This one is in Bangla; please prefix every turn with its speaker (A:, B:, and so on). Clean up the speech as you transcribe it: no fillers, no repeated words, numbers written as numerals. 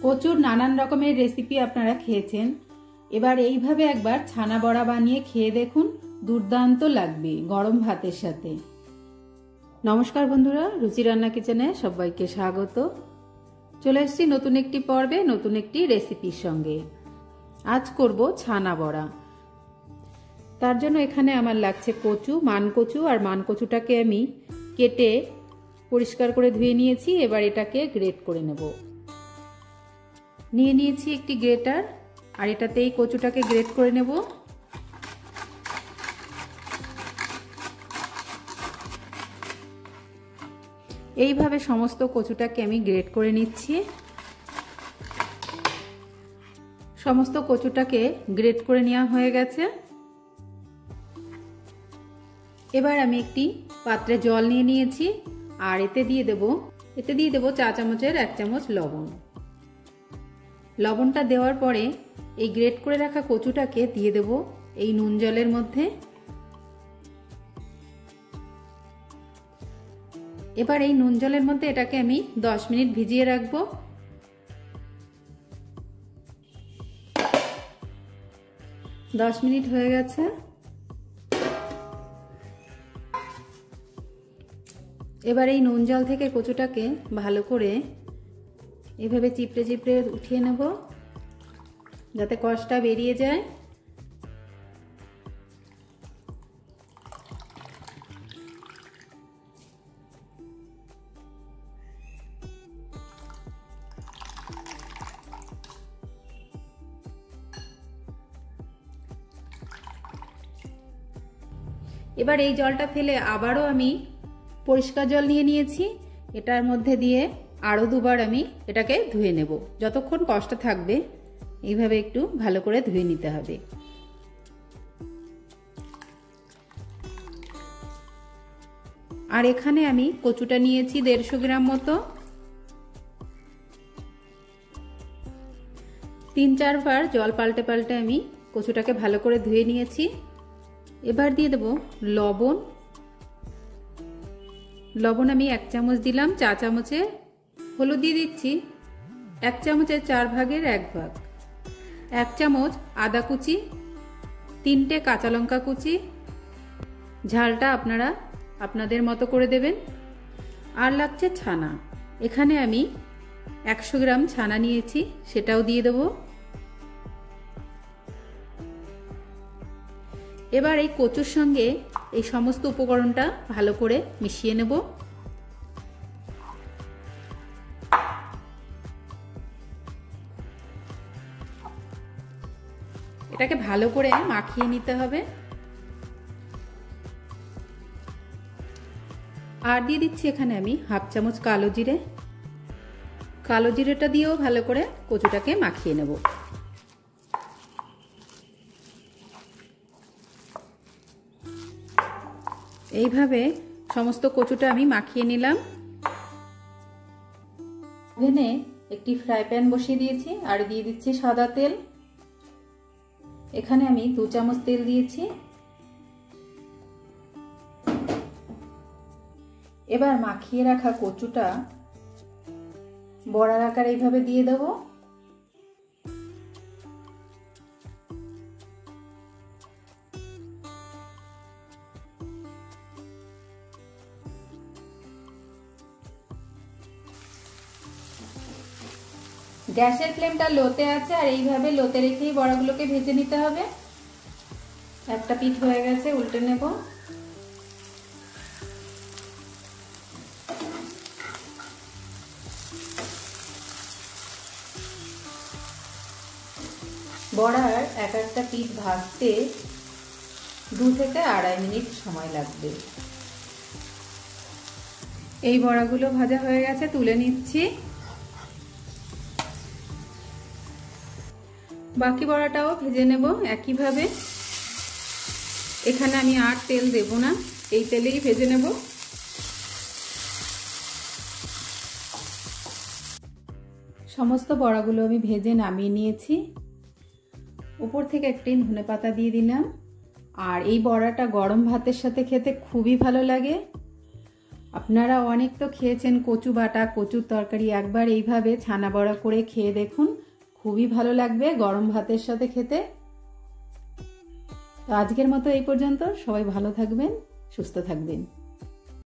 A: কচুর নানান রকমের রেসিপি আপনারা খেয়েছেন, এবার এইভাবে একবার ছানা বড়া বানিয়ে খেয়ে দেখুন, দুর্দান্ত লাগবে গরম ভাতের সাথে। নমস্কার বন্ধুরা, রুচি রান্না কিচেনে সবাইকে স্বাগত। চলে এসেছি নতুন একটি পর্বে, নতুন একটি রেসিপির সঙ্গে। আজ করব ছানা বড়া। তার জন্য এখানে আমার লাগছে কচু, মানকচু, আর মানকচুটাকে আমি কেটে পরিষ্কার করে ধুয়ে নিয়েছি। এবার এটাকে গ্রেট করে নেব। নিয়ে নিয়েছি একটি গ্রেটার, আর এটাতেই কচুটাকে গ্রেট করে নেব। এইভাবে সমস্ত কচুটাকে আমি গ্রেট করে নিচ্ছি। সমস্ত কচুটাকে গ্রেট করে নেওয়া হয়ে গেছে। এবার আমি একটি পাত্রে জল নিয়ে নিয়েছি, আর এতে দিয়ে দেব চা চামচের 1 চামচ লবণ। লবণটা দেওয়ার পরে এই গ্রেট করে রাখা কচুটাকে দিয়ে দেব এই নুন জলের মধ্যে। এবার এই নুন জলের মধ্যে এটাকে আমি 10 মিনিট ভিজিয়ে রাখবো। দশ মিনিট হয়ে গেছে। এবার এই নুন জল থেকে কচুটাকে ভালো করে এভাবে চিপড়ে চিপড়ে উঠিয়ে নেব, যাতে কষটা বেরিয়ে যায়। এবার এই জলটা ফেলে আবারও আমি পরিষ্কার জল নিয়ে নিয়েছি। এটার মধ্যে দিয়ে আরও 2 বার আমি এটাকে ধুয়ে নেব। যতক্ষণ কষ্ট থাকবে এইভাবে একটু ভালো করে ধুয়ে নিতে হবে। আর এখানে আমি কচুটা নিয়েছি 150 গ্রাম মতো। 3-4 বার জল পাল্টে পাল্টে আমি কচুটাকে ভালো করে ধুয়ে নিয়েছি। এবার দিয়ে দেব লবণ। লবণ আমি 1 চামচ দিলাম। চা চামচে হলুদ দিয়ে দিচ্ছি 1 চামচের 4 ভাগের 1 ভাগ। 1 চামচ আদা কুচি, 3টে কাঁচা লঙ্কা কুচি। ঝালটা আপনারা আপনাদের মতো করে দেবেন। আর লাগছে ছানা। এখানে আমি 100 গ্রাম ছানা নিয়েছি, সেটাও দিয়ে দেব। এবার এই কচুর সঙ্গে এই সমস্ত উপকরণটা ভালো করে মিশিয়ে নেব। এটাকে ভালো করে মাখিয়ে নিতে হবে। আর দিয়ে দিচ্ছি এখানে আমি 1/2 চামচ কালো জিরে। কালো জিরেটা দিয়েও ভালো করে কচুটাকে মাখিয়ে নেব। এইভাবে সমস্ত কচুটা আমি মাখিয়ে নিলাম। ওভেনে একটি ফ্রাই প্যান বসিয়ে দিয়েছি, আর দিয়ে দিচ্ছি সাদা তেল। এখানে আমি 2 চামচ তেল দিয়েছি। এবার মাখিয়ে রাখা কচুটা বড়ার আকারে এইভাবে দিয়ে দেব। গ্যাসের ফ্লেমটা লোতে আছে, আর এইভাবে লোতে রেখেই বড়াগুলোকে ভেজে নিতে হবে। একটা পিঠ হয়ে গেছে, উল্টে নেব। বড়ার একটা পিঠ ভাজতে 2 থেকে 2.5 মিনিট সময় লাগবে। এই বড়াগুলো ভাজা হয়ে গেছে, তুলে নিচ্ছি। বাকি বড়াটাও ভেজে নেব একইভাবে। এখানে আমি আর তেল দেব না, এই তেলেই ভেজে নেব। সমস্ত বড়াগুলো আমি ভেজে নামিয়ে নিয়েছি। উপর থেকে একটি ধনেপাতা দিয়ে দিলাম। আর এই বড়াটা গরম ভাতের সাথে খেতে খুবই ভালো লাগে। আপনারা অনেক তো খেয়েছেন কচু বাটা, কচুর তরকারি। একবার এইভাবে ছানা বড়া করে খেয়ে দেখুন, খুবই ভালো লাগবে গরম ভাতের সাথে খেতে। তো আজকের মতো এই পর্যন্ত। সবাই ভালো থাকবেন, সুস্থ থাকবেন।